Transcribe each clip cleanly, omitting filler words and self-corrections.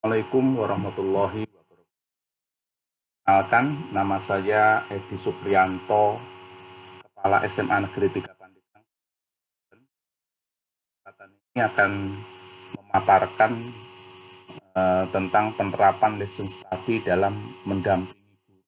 Assalamualaikum warahmatullahi wabarakatuh. Perkenalkan, nama saya Edi Supriyanto, Kepala SMA Negeri 3 Pandeglang. Kesempatan ini akan memaparkan tentang penerapan lesson study dalam mendampingi guru.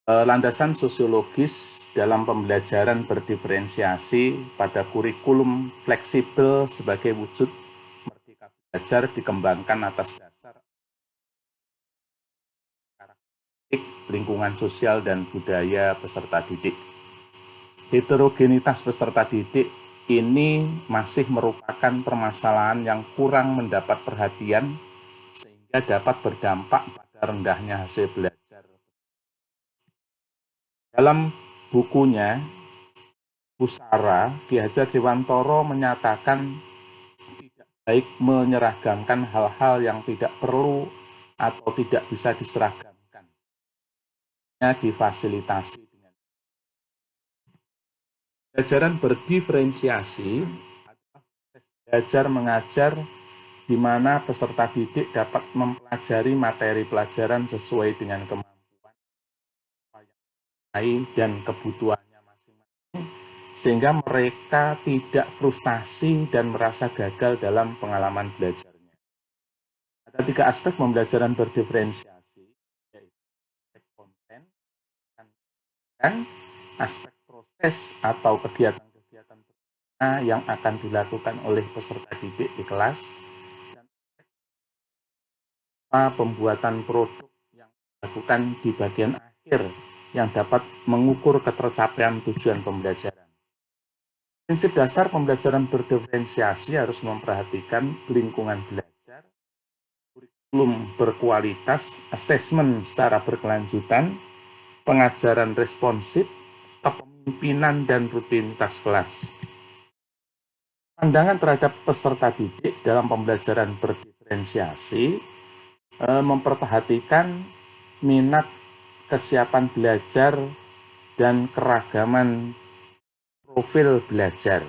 Landasan sosiologis dalam pembelajaran berdiferensiasi pada kurikulum fleksibel sebagai wujud merdeka belajar dikembangkan atas dasar karakteristik lingkungan sosial dan budaya peserta didik. Heterogenitas peserta didik ini masih merupakan permasalahan yang kurang mendapat perhatian sehingga dapat berdampak pada rendahnya hasil belajar. Dalam bukunya, Pusara, Ki Hajar Dewantoro menyatakan tidak baik menyeragamkan hal-hal yang tidak perlu atau tidak bisa diseragamkan. Difasilitasi dengan pembelajaran berdiferensiasi adalah proses belajar mengajar di mana peserta didik dapat mempelajari materi pelajaran sesuai dengan kemampuan dan kebutuhannya masing-masing, sehingga mereka tidak frustasi dan merasa gagal dalam pengalaman belajarnya. Ada 3 aspek pembelajaran berdiferensiasi, yaitu aspek konten, dan aspek proses atau kegiatan-kegiatan yang akan dilakukan oleh peserta didik di kelas, pembuatan produk yang dilakukan di bagian akhir yang dapat mengukur ketercapaian tujuan pembelajaran. Prinsip dasar pembelajaran berdiferensiasi harus memperhatikan lingkungan belajar, kurikulum berkualitas, asesmen secara berkelanjutan, pengajaran responsif, kepemimpinan dan rutinitas kelas. Pandangan terhadap peserta didik dalam pembelajaran berdiferensiasi memperhatikan minat, kesiapan belajar, dan keragaman profil belajar.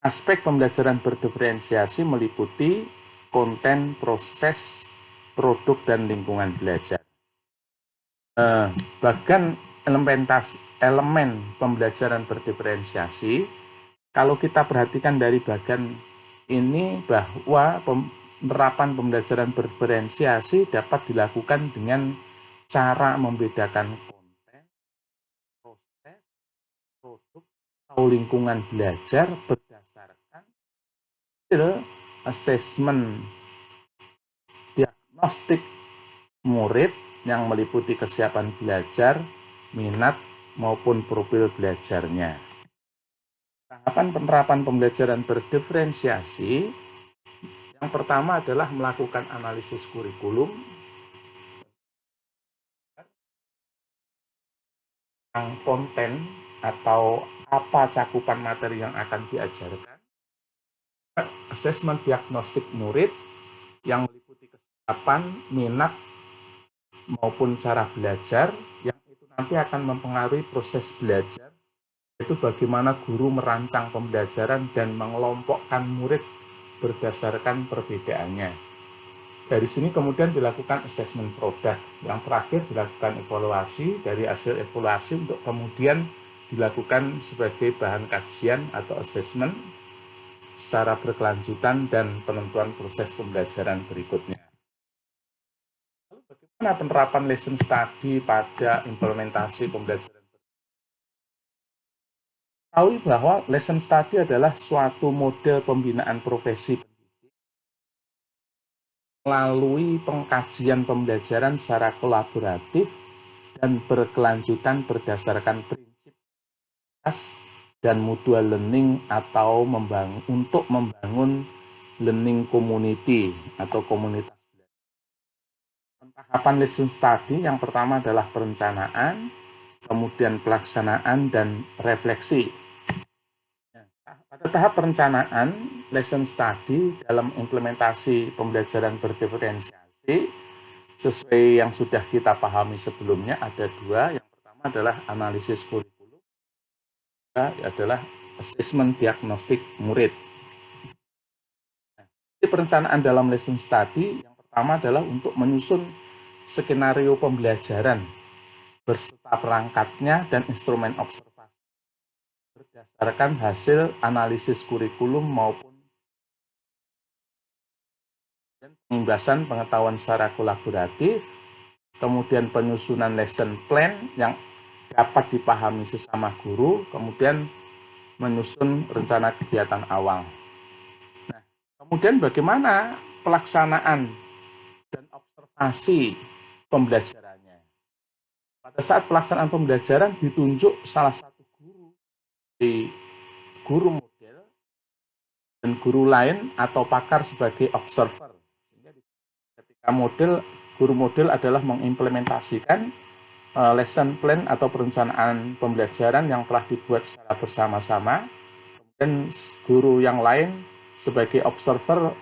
Aspek pembelajaran berdiferensiasi meliputi konten, proses, produk, dan lingkungan belajar. Bagian elemen pembelajaran berdiferensiasi, kalau kita perhatikan dari bagian ini bahwa penerapan pembelajaran berdiferensiasi dapat dilakukan dengan cara membedakan konten, proses, produk, atau lingkungan belajar berdasarkan hasil asesmen diagnostik murid yang meliputi kesiapan belajar, minat, maupun profil belajarnya. Tahapan penerapan pembelajaran berdiferensiasi yang pertama adalah melakukan analisis kurikulum, konten atau apa cakupan materi yang akan diajarkan, asesmen diagnostik murid yang meliputi kesiapan, minat, maupun cara belajar yang itu nanti akan mempengaruhi proses belajar, yaitu bagaimana guru merancang pembelajaran dan mengelompokkan murid berdasarkan perbedaannya. Dari sini kemudian dilakukan asesmen produk. Yang terakhir dilakukan evaluasi, dari hasil evaluasi untuk kemudian dilakukan sebagai bahan kajian atau asesmen secara berkelanjutan dan penentuan proses pembelajaran berikutnya. Lalu bagaimana penerapan lesson study pada implementasi pembelajaran? Tahu bahwa lesson study adalah suatu model pembinaan profesi melalui pengkajian pembelajaran secara kolaboratif dan berkelanjutan berdasarkan prinsip dan mutual learning atau untuk membangun learning community atau komunitas belajar. Tahapan lesson study yang pertama adalah perencanaan, kemudian pelaksanaan dan refleksi. Pada tahap perencanaan, lesson study dalam implementasi pembelajaran berdiferensiasi sesuai yang sudah kita pahami sebelumnya ada 2. Yang pertama adalah analisis kurikulum, adalah asesmen diagnostik murid. Perencanaan dalam lesson study yang pertama adalah untuk menyusun skenario pembelajaran beserta perangkatnya dan instrumen observasi berdasarkan hasil analisis kurikulum maupun pengimbasan pengetahuan secara kolaboratif, kemudian penyusunan lesson plan yang dapat dipahami sesama guru, kemudian menyusun rencana kegiatan awal. Nah, kemudian bagaimana pelaksanaan dan observasi pembelajarannya. Pada saat pelaksanaan pembelajaran ditunjuk salah satu guru di guru model dan guru lain atau pakar sebagai observer. Sehingga ketika guru model adalah mengimplementasikan lesson plan atau perencanaan pembelajaran yang telah dibuat secara bersama-sama, dan guru yang lain sebagai observer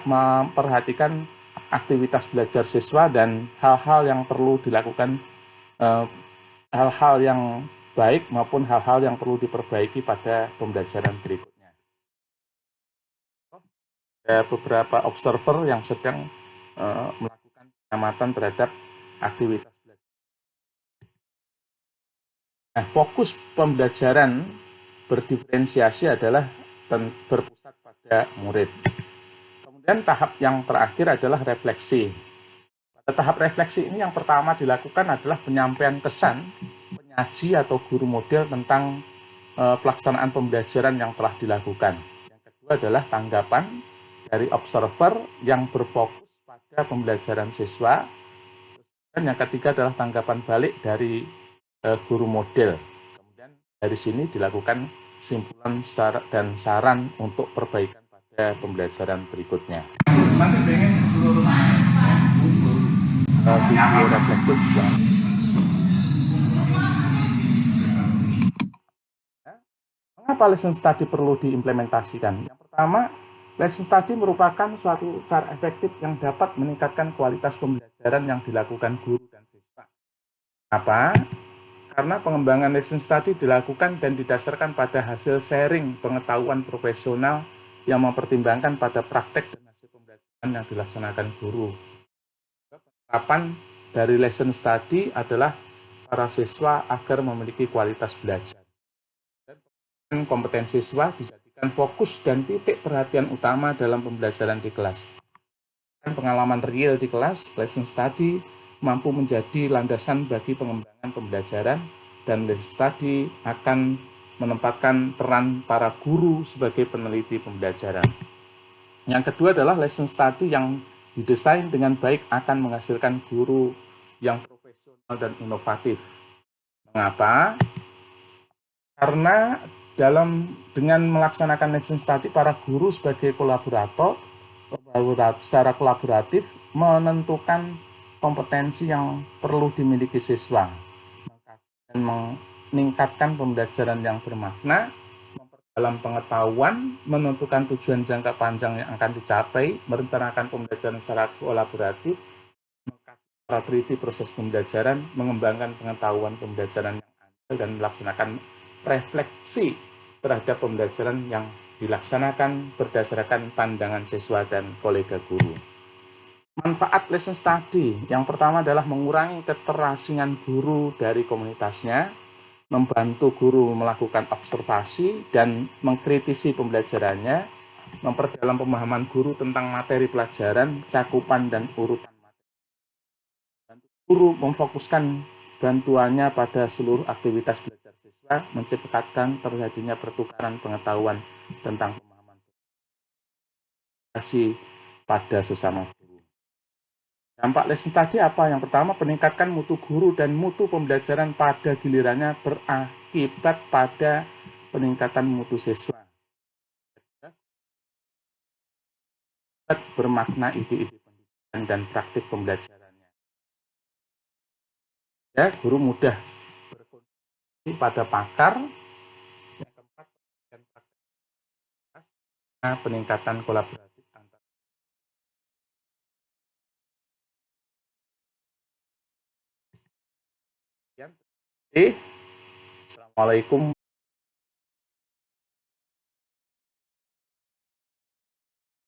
memperhatikan aktivitas belajar siswa dan hal-hal yang perlu dilakukan, hal-hal yang baik maupun hal-hal yang perlu diperbaiki pada pembelajaran berikutnya. Ada beberapa observer yang sedang melakukan pengamatan terhadap aktivitas belajar. Nah, fokus pembelajaran berdiferensiasi adalah berpusat pada murid. Kemudian tahap yang terakhir adalah refleksi. Pada tahap refleksi ini yang pertama dilakukan adalah penyampaian kesan penyaji atau guru model tentang pelaksanaan pembelajaran yang telah dilakukan. Yang kedua adalah tanggapan dari observer yang berfokus pada pembelajaran siswa. Dan yang ketiga adalah tanggapan balik dari guru model. Kemudian dari sini dilakukan simpulan dan saran untuk perbaikan pada pembelajaran berikutnya. Nanti pengen seluruh video reflektif juga. Mengapa lesson study perlu diimplementasikan? Yang pertama, lesson study merupakan suatu cara efektif yang dapat meningkatkan kualitas pembelajaran yang dilakukan guru dan siswa. Kenapa? Karena pengembangan lesson study dilakukan dan didasarkan pada hasil sharing pengetahuan profesional yang mempertimbangkan pada praktek dan hasil pembelajaran yang dilaksanakan guru. Penerapan dari lesson study adalah para siswa agar memiliki kualitas belajar. Dan kompetensi siswa dijadikan fokus dan titik perhatian utama dalam pembelajaran di kelas. Dan pengalaman real di kelas, lesson study mampu menjadi landasan bagi pengembangan pembelajaran, dan lesson study akan menempatkan peran para guru sebagai peneliti pembelajaran. Yang kedua adalah lesson study yang didesain dengan baik akan menghasilkan guru yang profesional dan inovatif. Mengapa? Karena dengan melaksanakan lesson study, para guru sebagai kolaborator secara kolaboratif menentukan kompetensi yang perlu dimiliki siswa dan meningkatkan pembelajaran yang bermakna, memperdalam pengetahuan, menentukan tujuan jangka panjang yang akan dicapai, merencanakan pembelajaran secara kolaboratif, mengkaji teliti proses pembelajaran, mengembangkan pengetahuan pembelajaran yang ada, dan melaksanakan refleksi terhadap pembelajaran yang dilaksanakan berdasarkan pandangan siswa dan kolega guru. Manfaat lesson study yang pertama adalah mengurangi keterasingan guru dari komunitasnya, membantu guru melakukan observasi dan mengkritisi pembelajarannya, memperdalam pemahaman guru tentang materi pelajaran, cakupan dan urutan materi. Bantu guru memfokuskan bantuannya pada seluruh aktivitas belajar siswa, menciptakan terjadinya pertukaran pengetahuan tentang pemahaman pada sesama guru. Dampak lesson study apa? Yang pertama, peningkatkan mutu guru dan mutu pembelajaran pada gilirannya berakibat pada peningkatan mutu siswa. Bermakna ide-ide pendidikan dan praktik pembelajarannya. Ya, guru mudah berkontribusi pada pakar. Yang keempat, peningkatan kolaborasi antar. Assalamualaikum.